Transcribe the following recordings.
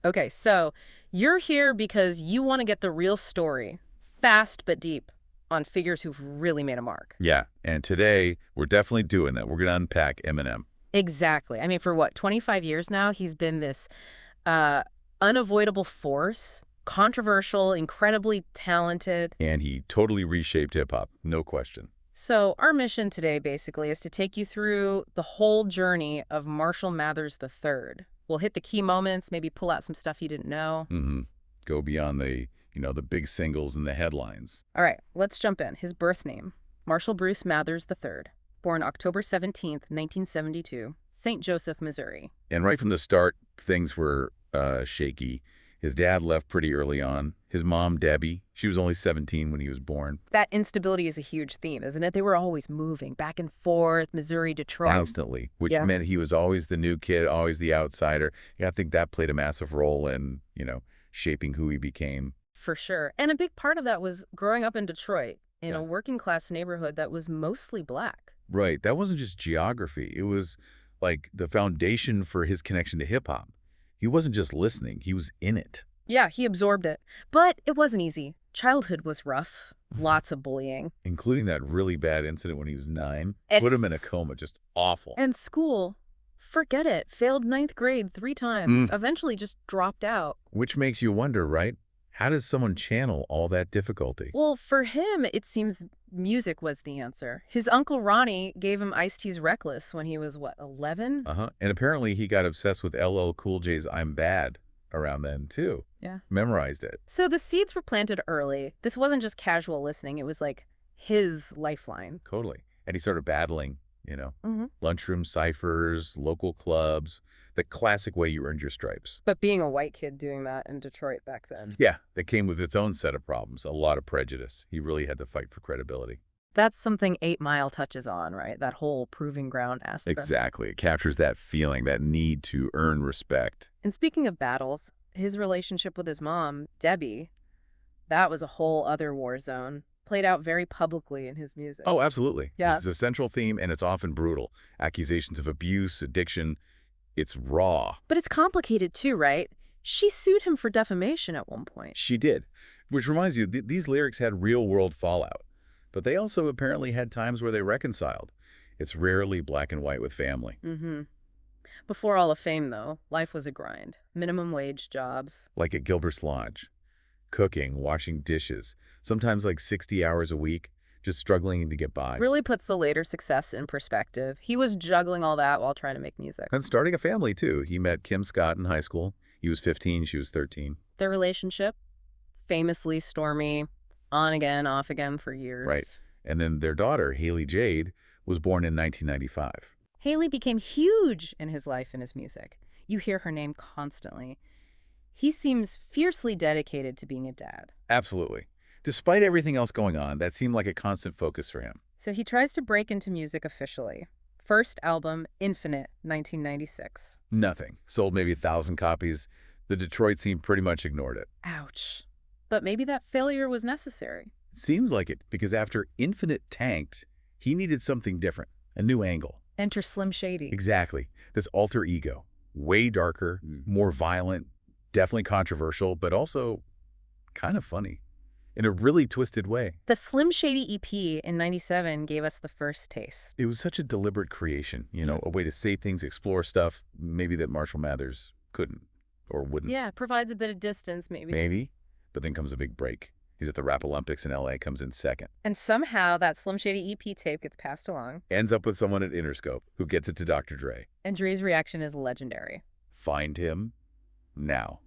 Okay, so you're here because you want to get the real story, fast but deep, on figures who've really made a mark. Yeah, and today we're definitely doing that. We're going to unpack Eminem. Exactly. I mean, for what, 25 years now, he's been this uh, unavoidable force, controversial, incredibly talented. And he totally reshaped hip-hop, no question. So our mission today, basically, is to take you through the whole journey of Marshall Mathers III. We'll hit the key moments, maybe pull out some stuff you didn't know. hmm Go beyond the big singles and the headlines. All right, let's jump in. His birth name, Marshall Bruce Mathers III, born October 17th, 1972, St. Joseph, Missouri. And right from the start, things were shaky. His dad left pretty early on. His mom, Debbie, she was only 17 when he was born. That instability is a huge theme, isn't it? They were always moving back and forth, Missouri, Detroit. Constantly, which Yeah. meant he was always the new kid, always the outsider. Yeah, I think that played a massive role in, shaping who he became. For sure. And a big part of that was growing up in Detroit, in Yeah. a working class neighborhood that was mostly black. Right. That wasn't just geography. It was like the foundation for his connection to hip hop. He wasn't just listening, he was in it. Yeah, he absorbed it. But it wasn't easy. Childhood was rough, lots of bullying. Including that really bad incident when he was 9. It's- Put him in a coma, just awful. And school, forget it. Failed ninth grade 3 times. Eventually just dropped out. Which makes you wonder, right? How does someone channel all that difficulty? Well, for him, it seems music was the answer. His uncle Ronnie gave him Ice-T's Reckless when he was, what, 11? Uh-huh. And apparently he got obsessed with LL Cool J's I'm Bad around then, too. Yeah. Memorized it. So the seeds were planted early. This wasn't just casual listening. It was like his lifeline. Totally. And he started battling, Mm-hmm. lunchroom ciphers, local clubs, the classic way you earned your stripes. But being a white kid doing that in Detroit back then, Yeah, that came with its own set of problems, a lot of prejudice. He really had to fight for credibility. that's something 8 Mile touches on, right? That whole proving ground aspect. Exactly. It captures that feeling, that need to earn respect. And speaking of battles, his relationship with his mom, Debbie, that was a whole other war zone. Played out very publicly in his music. Oh, absolutely. Yeah. It's a central theme, and it's often brutal. Accusations of abuse, addiction. It's raw. But it's complicated too, right? She sued him for defamation at one point. She did. Which reminds you, these lyrics had real-world fallout. But they also apparently had times where they reconciled. It's rarely black and white with family. Mm-hmm. Before all of fame, though, life was a grind. Minimum wage jobs. Like at Gilbert's Lodge. Cooking, washing dishes. Sometimes like 60 hours a week. Just struggling to get by. Really puts the later success in perspective. He was juggling all that while trying to make music. And starting a family, too. He met Kim Scott in high school. He was 15, she was 13. Their relationship, famously stormy, on again, off again for years. Right. And then their daughter, Haley Jade, was born in 1995. Haley became huge in his life and his music. You hear her name constantly. He seems fiercely dedicated to being a dad. Absolutely. Despite everything else going on, that seemed like a constant focus for him. So he tries to break into music officially. First album, Infinite, 1996. Nothing. Sold maybe 1,000 copies. The Detroit scene pretty much ignored it. Ouch. But maybe that failure was necessary. Seems like it, because after Infinite tanked, he needed something different, a new angle. Enter Slim Shady. Exactly. This alter ego. Way darker, more violent, definitely controversial, but also kind of funny. In a really twisted way. The Slim Shady EP in 97 gave us the first taste. It was such a deliberate creation, a way to say things, explore stuff, maybe that Marshall Mathers couldn't or wouldn't. Yeah, provides a bit of distance, maybe. Maybe, but then comes a big break. He's at the Rap Olympics in LA, comes in second. And somehow that Slim Shady EP tape gets passed along. Ends up with someone at Interscope who gets it to Dr. Dre. And Dre's reaction is legendary. Find him now.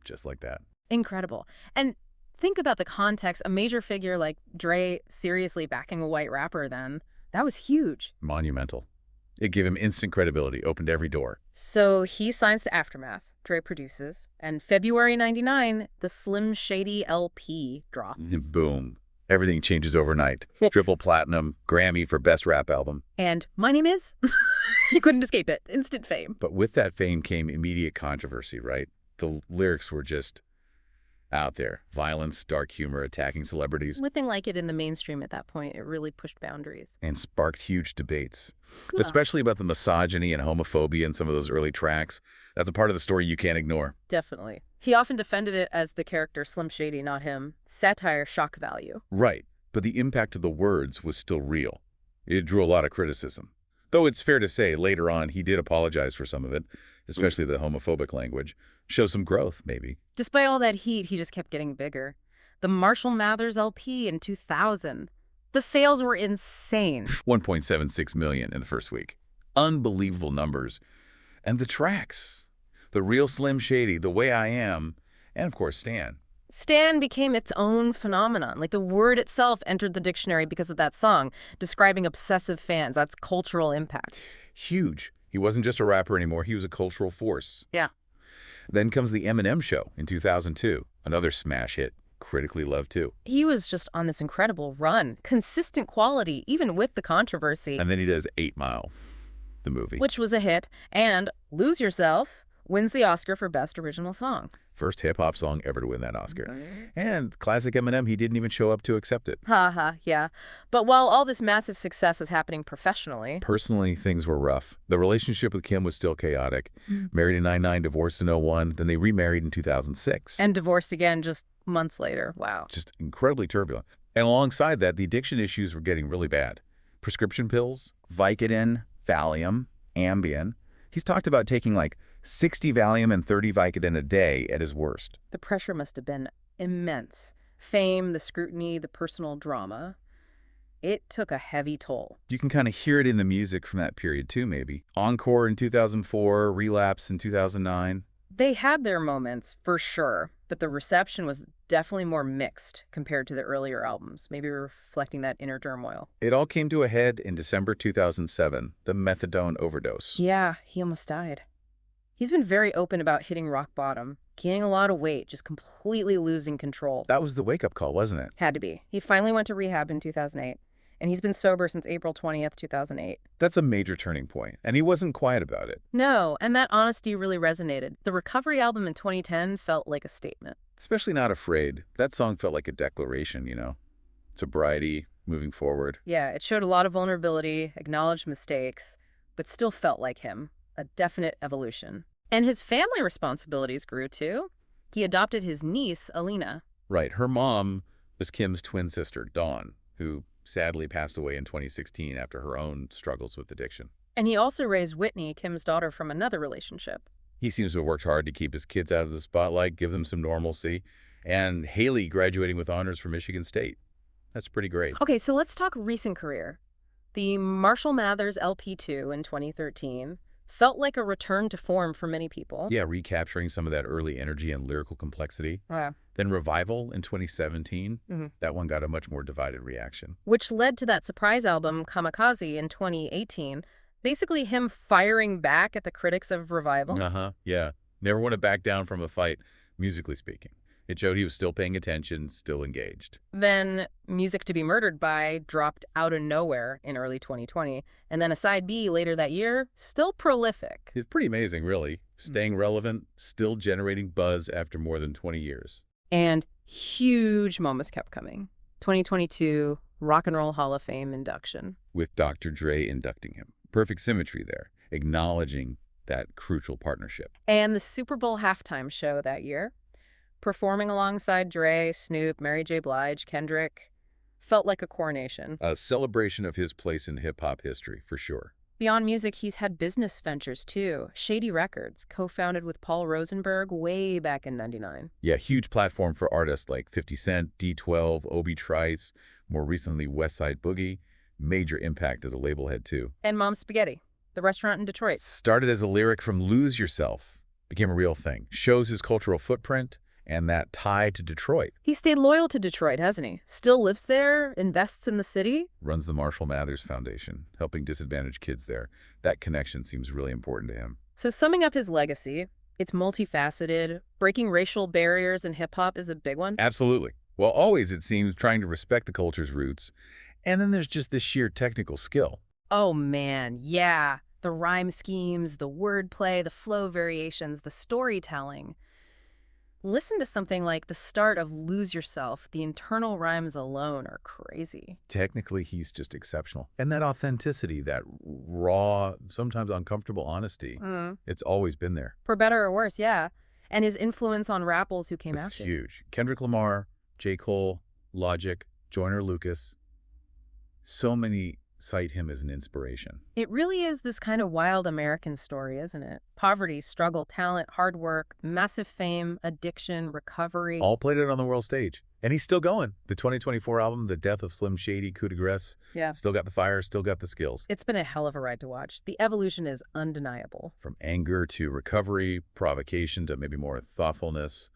Just like that. Incredible. And think about the context. A major figure like Dre seriously backing a white rapper then, that was huge. Monumental. It gave him instant credibility, opened every door. So he signs to Aftermath. Dre produces. And February 99, the Slim Shady LP drops. And boom. Everything changes overnight. Triple platinum, Grammy for Best Rap Album. And my name is? You couldn't escape it. Instant fame. But with that fame came immediate controversy, right? The lyrics were just out there. Violence, dark humor, attacking celebrities, Nothing like it in the mainstream at that point. It really pushed boundaries. and sparked huge debates, Huh. especially about the misogyny and homophobia in some of those early tracks. That's a part of the story you can't ignore. Definitely. He often defended it as the character Slim Shady, not him. Satire, shock value. Right, but the impact of the words was still real. It drew a lot of criticism. Though it's fair to say later on he did apologize for some of it, especially the homophobic language. Show some growth, maybe. Despite all that heat, he just kept getting bigger. The Marshall Mathers LP in 2000. The sales were insane. 1.76 million in the first week. Unbelievable numbers. And the tracks. The Real Slim Shady, The Way I Am, and of course Stan. Stan became its own phenomenon. Like the word itself entered the dictionary because of that song, describing obsessive fans. That's cultural impact. Huge. He wasn't just a rapper anymore, he was a cultural force. Yeah. Then comes the Eminem Show in 2002, another smash hit, critically loved too. He was just on this incredible run. Consistent quality, even with the controversy. And then he does 8 Mile, the movie. Which was a hit. And Lose Yourself wins the Oscar for Best Original Song. First hip-hop song ever to win that Oscar. And classic Eminem, he didn't even show up to accept it. Haha, yeah. But while all this massive success is happening professionally... Personally, things were rough. The relationship with Kim was still chaotic. Married in 99, divorced in 01, then they remarried in 2006. And divorced again just months later. Wow. Just incredibly turbulent. And alongside that, the addiction issues were getting really bad. Prescription pills, Vicodin, Valium, Ambien. He's talked about taking like 60 Valium and 30 Vicodin a day at his worst. The pressure must have been immense. Fame, the scrutiny, the personal drama. It took a heavy toll. You can kind of hear it in the music from that period too, maybe. Encore in 2004, Relapse in 2009. They had their moments, for sure, but the reception was definitely more mixed compared to the earlier albums, maybe reflecting that inner turmoil. It all came to a head in December 2007, the methadone overdose. Yeah, he almost died. He's been very open about hitting rock bottom, gaining a lot of weight, just completely losing control. That was the wake-up call, wasn't it? Had to be. He finally went to rehab in 2008, and he's been sober since April 20th, 2008. That's a major turning point, and he wasn't quiet about it. No, and that honesty really resonated. The Recovery album in 2010 felt like a statement. Especially Not Afraid. That song felt like a declaration, you know? Sobriety, moving forward. Yeah, it showed a lot of vulnerability, acknowledged mistakes, but still felt like him. A definite evolution. And his family responsibilities grew too. He adopted his niece, Alina. Right. Her mom was Kim's twin sister, Dawn, who sadly passed away in 2016 after her own struggles with addiction. And he also raised Whitney, Kim's daughter, from another relationship. He seems to have worked hard to keep his kids out of the spotlight, give them some normalcy. And Haley graduating with honors from Michigan State. That's pretty great. Okay, so let's talk recent career. The Marshall Mathers LP2 in 2013 felt like a return to form for many people. Yeah, recapturing some of that early energy and lyrical complexity. Yeah. Then Revival in 2017. Mm-hmm. That one got a much more divided reaction. Which led to that surprise album, Kamikaze, in 2018. Basically him firing back at the critics of Revival. Uh-huh, yeah. Never want to back down from a fight, musically speaking. It showed he was still paying attention, still engaged. Then Music to Be Murdered By dropped out of nowhere in early 2020. And then a side B later that year, still prolific. It's pretty amazing, really. Staying relevant, still generating buzz after more than 20 years. And huge moments kept coming. 2022, Rock and Roll Hall of Fame induction. With Dr. Dre inducting him. Perfect symmetry there, acknowledging that crucial partnership. And the Super Bowl halftime show that year, performing alongside Dre, Snoop, Mary J. Blige, Kendrick, felt like a coronation. A celebration of his place in hip-hop history, for sure. Beyond music, he's had business ventures, too. Shady Records, co-founded with Paul Rosenberg way back in '99. Yeah, huge platform for artists like 50 Cent, D12, Obi Trice, more recently West Side Boogie. Major impact as a label head, too. And Mom's Spaghetti, the restaurant in Detroit. Started as a lyric from Lose Yourself, became a real thing. Shows his cultural footprint and that tie to Detroit. He stayed loyal to Detroit, hasn't he? Still lives there, invests in the city. Runs the Marshall Mathers Foundation, helping disadvantaged kids there. That connection seems really important to him. So summing up his legacy, it's multifaceted. Breaking racial barriers in hip-hop is a big one. Absolutely. Well, always, it seems, trying to respect the culture's roots. And then there's just this sheer technical skill. Oh, man, yeah. The rhyme schemes, the wordplay, the flow variations, the storytelling. Listen to something like the start of Lose Yourself. The internal rhymes alone are crazy. Technically, he's just exceptional. And that authenticity, that raw, sometimes uncomfortable honesty, Mm. it's always been there. For better or worse, yeah. And his influence on rappers who came It's after him. huge. Kendrick Lamar, J. Cole, Logic, Joyner Lucas. So many cite him as an inspiration. It really is this kind of wild American story, isn't it? Poverty, struggle, talent, hard work, massive fame, addiction, recovery. All played it on the world stage. And he's still going. The 2024 album, The Death of Slim Shady, Coup de Grace, Yeah. still got the fire, still got the skills. It's been a hell of a ride to watch. The evolution is undeniable. From anger to recovery, provocation to maybe more thoughtfulness,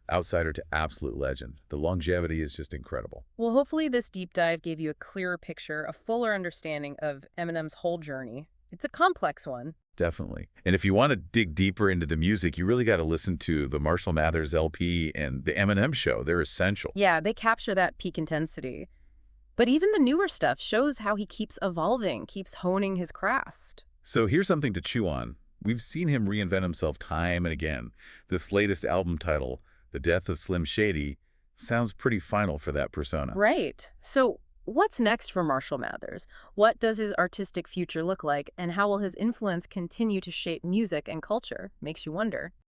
outsider to absolute legend. The longevity is just incredible. Well, hopefully this deep dive gave you a clearer picture, a fuller understanding of Eminem's whole journey. It's a complex one. Definitely. And if you want to dig deeper into the music, you really got to listen to the Marshall Mathers LP and the Eminem Show. They're essential. Yeah, they capture that peak intensity. But even the newer stuff shows how he keeps evolving, keeps honing his craft. So here's something to chew on. We've seen him reinvent himself time and again. This latest album title, The Death of Slim Shady, sounds pretty final for that persona. Right. So what's next for Marshall Mathers? What does his artistic future look like, and how will his influence continue to shape music and culture? Makes you wonder.